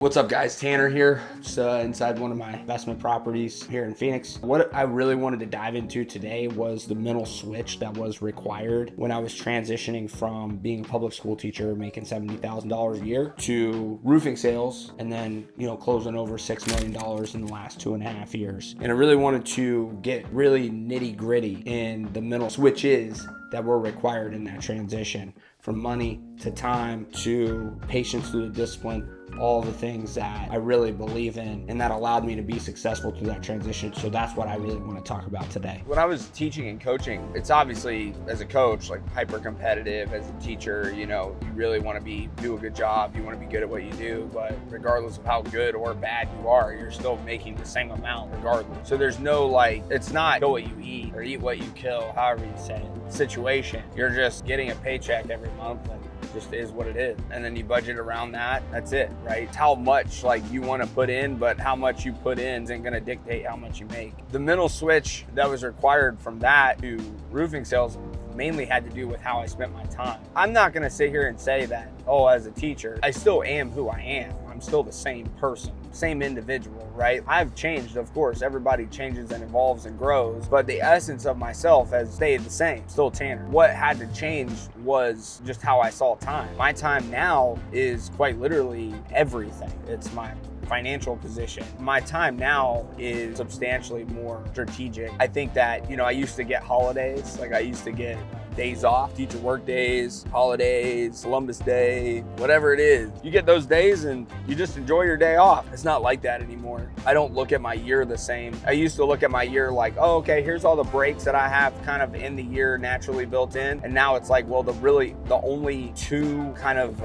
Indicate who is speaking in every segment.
Speaker 1: What's up guys, Tanner here, just inside one of my investment properties here in Phoenix. What I really wanted to dive into today was the mental switch that was required when I was transitioning from being a public school teacher making $70,000 a year to roofing sales and then, closing over $6 million in the last 2.5 years. And I really wanted to get really nitty gritty in the mental switches that were required in that transition, from money to time to patience through the discipline, all the things that I really believe in and that allowed me to be successful through that transition. So that's what I really want to talk about today.
Speaker 2: When I was teaching and coaching, it's obviously, as a coach, like hyper competitive. As a teacher, you really want to do a good job. You want to be good at what you do, but regardless of how good or bad you are, you're still making the same amount regardless. So there's no it's not kill what you eat or eat what you kill, however you say it, situation. You're just getting a paycheck every month and just is what it is. And then you budget around that. That's it, right? It's how much you want to put in, but how much you put in isn't going to dictate how much you make. The mental switch that was required from that to roofing sales mainly had to do with how I spent my time. I'm not going to sit here and say that, as a teacher, I still am who I am. I'm still the same person, same individual, right? I've changed, of course. Everybody changes and evolves and grows, but the essence of myself has stayed the same, still Tanner. What had to change was just how I saw time. My time now is quite literally everything. It's my financial position. My time now is substantially more strategic. I think that, I used to get holidays, I used to get days off, teacher work days, holidays, Columbus Day, whatever it is. You get those days and you just enjoy your day off. It's not like that anymore. I don't look at my year the same. I used to look at my year okay, here's all the breaks that I have kind of in the year naturally built in. And now it's the only two kind of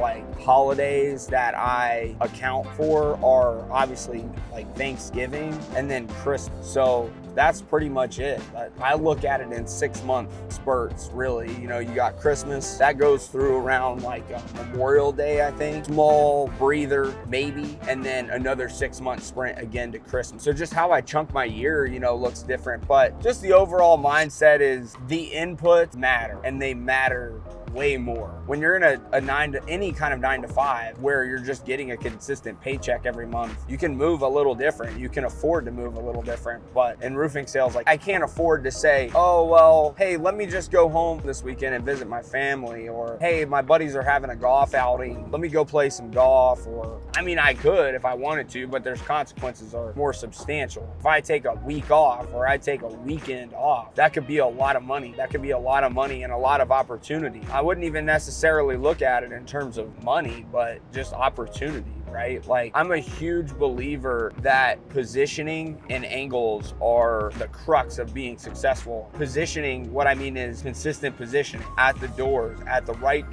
Speaker 2: holidays that I account for are obviously Thanksgiving and then Christmas. So that's pretty much it. I look at it in 6-month spurts, really. You got Christmas, that goes through around Memorial Day, I think. Small breather, maybe, and then another 6-month sprint again to Christmas. So just how I chunk my year, looks different. But just the overall mindset is the inputs matter, and they matter way more. When you're in any kind of 9 to 5 where you're just getting a consistent paycheck every month, you can move a little different. You can afford to move a little different. But in roofing sales, I can't afford to say, hey, let me just go home this weekend and visit my family, or hey, my buddies are having a golf outing, let me go play some golf. Or I could if I wanted to, but there's consequences are more substantial. If I take a week off or I take a weekend off, that could be a lot of money. That could be a lot of money and a lot of opportunity. I wouldn't even necessarily look at it in terms of money, but just opportunity, right? I'm a huge believer that positioning and angles are the crux of being successful. Positioning, what I mean is consistent positioning at the doors, at the right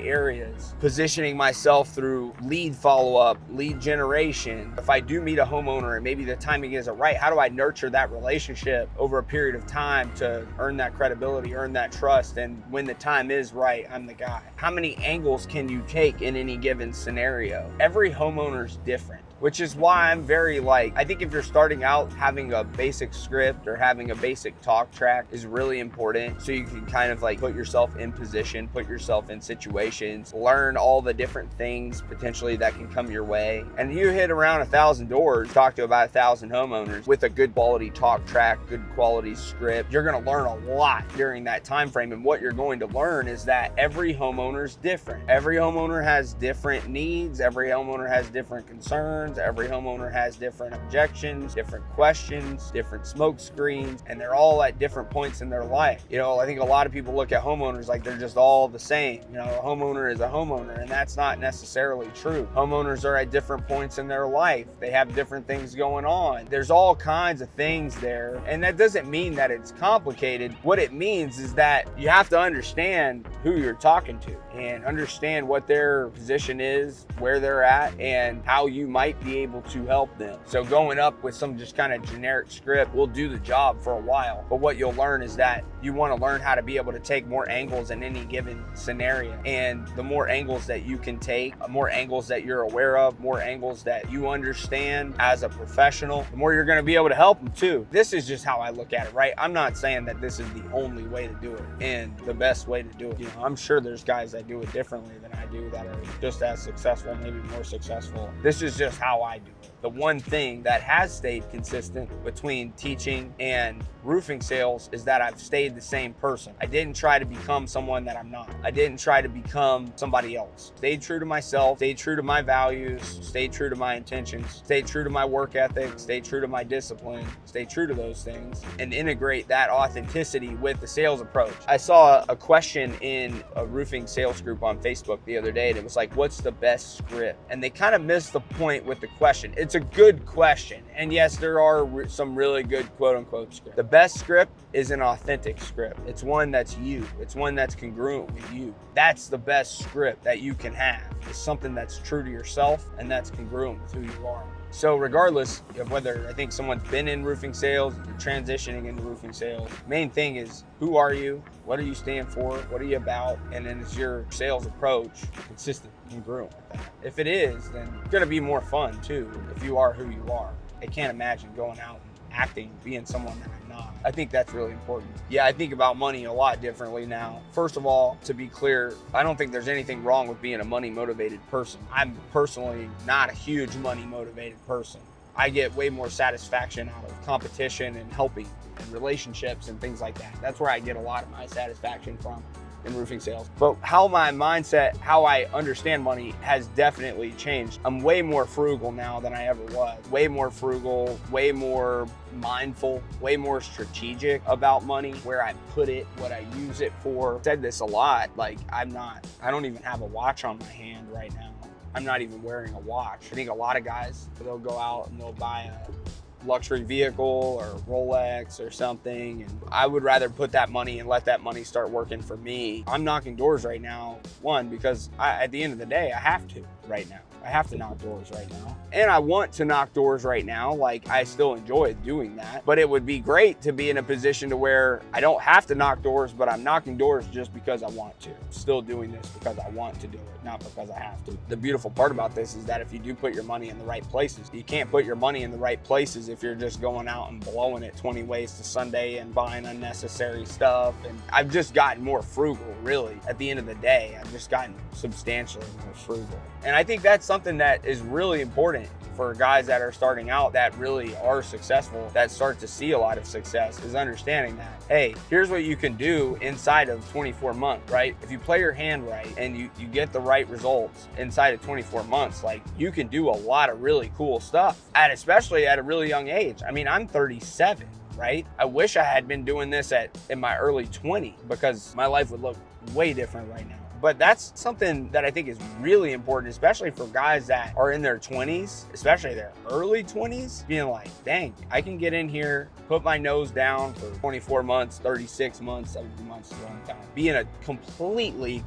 Speaker 2: areas. Positioning myself through lead follow-up, lead generation. If I do meet a homeowner and maybe the timing isn't right, how do I nurture that relationship over a period of time to earn that credibility, earn that trust, and when the time is right, I'm the guy. How many angles can you take in any given scenario? Every homeowner's different, which is why I'm very I think if you're starting out, having a basic script or having a basic talk track is really important, so you can kind of put yourself in position, put yourself in situations, learn all the different things potentially that can come your way. And you hit around 1,000 doors, talk to about 1,000 homeowners with a good quality talk track, good quality script. You're going to learn a lot during that time frame. And what you're going to learn is that every homeowner's different. Every homeowner has different needs. Every homeowner has different concerns. Every homeowner has different objections, different questions, different smoke screens, and they're all at different points in their life. I think a lot of people look at homeowners like they're just all the same. A homeowner is a homeowner, and that's not necessarily true. Homeowners are at different points in their life. They have different things going on. There's all kinds of things there, and that doesn't mean that it's complicated. What it means is that you have to understand who you're talking to and understand what their position is, where they're at, and how you might be able to help them. So going up with some just kind of generic script will do the job for a while, but what you'll learn is that you want to learn how to be able to take more angles in any given scenario. And the more angles that you can take, more angles that you're aware of, more angles that you understand as a professional, the more you're going to be able to help them too. This is just how I look at it, right? I'm not saying that this is the only way to do it and the best way to do it. I'm sure there's guys that do it differently than I I do that are just as successful, maybe more successful. This is just how I do it. The one thing that has stayed consistent between teaching and roofing sales is that I've stayed the same person. I didn't try to become someone that I'm not. I didn't try to become somebody else. Stayed true to myself, stayed true to my values, stayed true to my intentions, stayed true to my work ethic, stayed true to my discipline, stay true to those things, and integrate that authenticity with the sales approach. I saw a question in a roofing sales group on Facebook the other day, and it was like, what's the best script? And they kind of missed the point with the question. It's a good question. And yes, there are some really good quote unquote scripts. The best script is an authentic script. It's one that's you. It's one that's congruent with you. That's the best script that you can have. It's something that's true to yourself and that's congruent with who you are. So regardless of whether I think someone's been in roofing sales, or transitioning into roofing sales, main thing is, who are you? What do you stand for? What are you about? And then is your sales approach consistent, congruent with that? If it is, then it's gonna be more fun too, if you are who you are. I can't imagine going out and acting, being someone that I'm not. I think that's really important. Yeah, I think about money a lot differently now. First of all, to be clear, I don't think there's anything wrong with being a money motivated person. I'm personally not a huge money motivated person. I get way more satisfaction out of competition and helping and relationships and things like that. That's where I get a lot of my satisfaction from in roofing sales. But how my mindset, how I understand money has definitely changed. I'm way more frugal now than I ever was. Way more frugal, way more mindful, way more strategic about money, where I put it, what I use it for. I've said this a lot, like I don't even have a watch on my hand right now. I'm not even wearing a watch. I think a lot of guys, they'll go out and they'll buy a luxury vehicle or Rolex or something, and I would rather put that money and let that money start working for me. I'm knocking doors right now, one, because at the end of the day, I have to right now. I have to knock doors right now. And I want to knock doors right now. Like, I still enjoy doing that. But it would be great to be in a position to where I don't have to knock doors, but I'm knocking doors just because I want to. I'm still doing this because I want to do it, not because I have to. The beautiful part about this is that if you do put your money in the right places, you can't put your money in the right places if you're just going out and blowing it 20 ways to Sunday and buying unnecessary stuff. And I've just gotten more frugal, really. At the end of the day, I've just gotten substantially more frugal. And I think that's something that is really important for guys that are starting out, that really are successful, that start to see a lot of success, is understanding that, hey, here's what you can do inside of 24 months, right? If you play your hand right and you get the right results inside of 24 months, like, you can do a lot of really cool stuff, especially at a really young age. I mean, I'm 37, right? I wish I had been doing this in my early 20s, because my life would look way different right now. But that's something that I think is really important, especially for guys that are in their 20s, especially their early 20s, being like, dang, I can get in here, put my nose down for 24 months, 36 months, 70 months, a long time. Be in a completely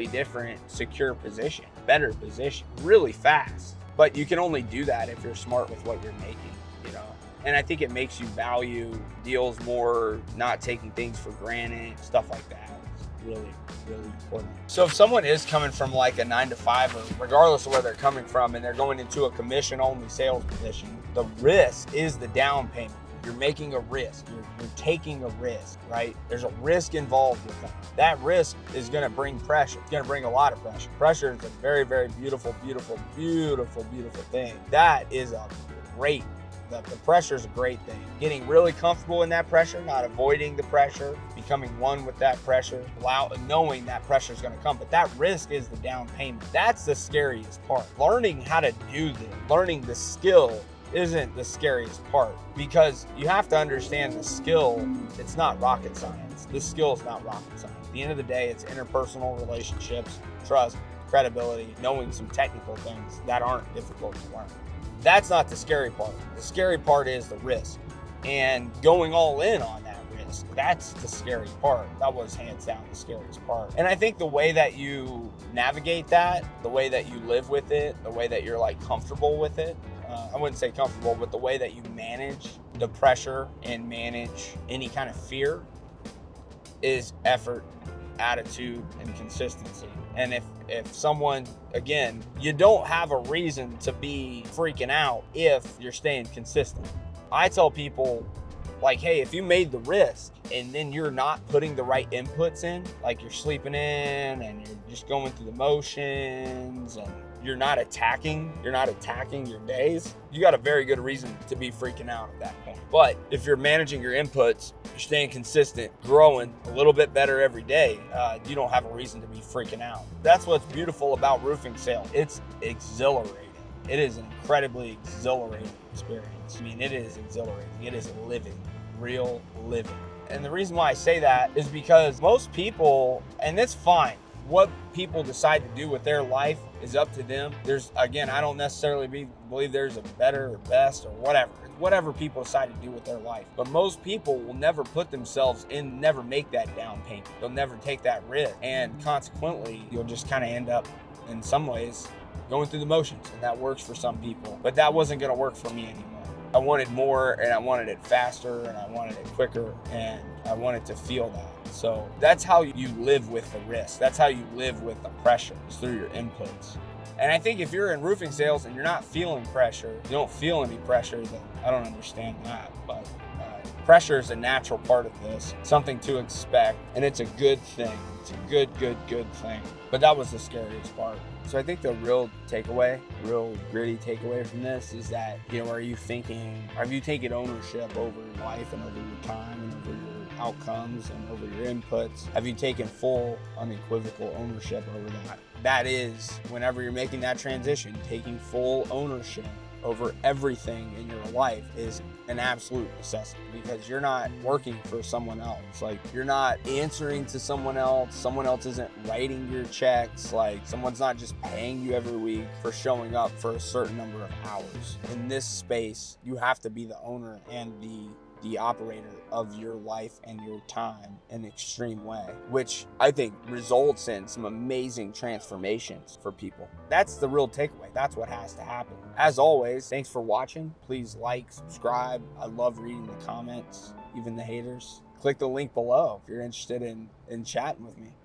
Speaker 2: different, secure position, better position, really fast. But you can only do that if you're smart with what you're making, you know? And I think it makes you value deals more, not taking things for granted, stuff like that. Really important. So if someone is coming from like a 9-to-5, or regardless of where they're coming from, and they're going into a commission-only sales position, the risk is the down payment. You're making a risk. You're taking a risk, right? There's a risk involved with that. That risk is going to bring pressure. It's going to bring a lot of pressure. Pressure is a very, very beautiful thing. That is a great. The pressure is a great thing. Getting really comfortable in that pressure, not avoiding the pressure, becoming one with that pressure, knowing that pressure is going to come. But that risk is the down payment. That's the scariest part. Learning how to do this, learning the skill, isn't the scariest part, because you have to understand the skill. It's not rocket science. This skill is not rocket science. At the end of the day, it's interpersonal relationships, trust, credibility, knowing some technical things that aren't difficult to learn. That's not the scary part. The scary part is the risk and going all in on that risk. That's the scary part. That was hands down the scariest part. And I think the way that you navigate that, the way that you live with it, the way that you're like comfortable with it, I wouldn't say comfortable, but the way that you manage the pressure and manage any kind of fear is effort, attitude, and consistency. And if someone, again, you don't have a reason to be freaking out if you're staying consistent. I tell people, Like, hey, if you made the risk and then you're not putting the right inputs in, like you're sleeping in and you're just going through the motions and you're not attacking your days, you got a very good reason to be freaking out at that point. But if you're managing your inputs, you're staying consistent, growing a little bit better every day, you don't have a reason to be freaking out. That's what's beautiful about roofing sales. It's exhilarating. It is an incredibly exhilarating experience. I mean, it is exhilarating. It is living, real living. And the reason why I say that is because most people, and it's fine, what people decide to do with their life is up to them. Again, I don't necessarily believe there's a better or best or whatever. It's whatever people decide to do with their life. But most people will never put themselves in, never make that down payment. They'll never take that risk. And consequently, you'll just kind of end up, in some ways, going through the motions. And that works for some people. But that wasn't going to work for me anymore. I wanted more, and I wanted it faster, and I wanted it quicker, and I wanted to feel that. So that's how you live with the risk. That's how you live with the pressure, is through your inputs. And I think if you're in roofing sales and you're not feeling pressure, you don't feel any pressure, then I don't understand that. But pressure is a natural part of this, something to expect, and it's a good thing. It's a good thing. But that was the scariest part. So I think the real gritty takeaway from this is that, have you taken ownership over your life and over your time and over your outcomes and over your inputs? Have you taken full, unequivocal ownership over that? That is, whenever you're making that transition, taking full ownership over everything in your life is an absolute necessity, because you're not working for someone else. Like, you're not answering to someone else isn't writing your checks, like someone's not just paying you every week for showing up for a certain number of hours. In this space, you have to be the owner and the operator of your life and your time in an extreme way, which I think results in some amazing transformations for people. That's the real takeaway. That's what has to happen. As always, thanks for watching. Please like, subscribe. I love reading the comments, even the haters. Click the link below if you're interested in chatting with me.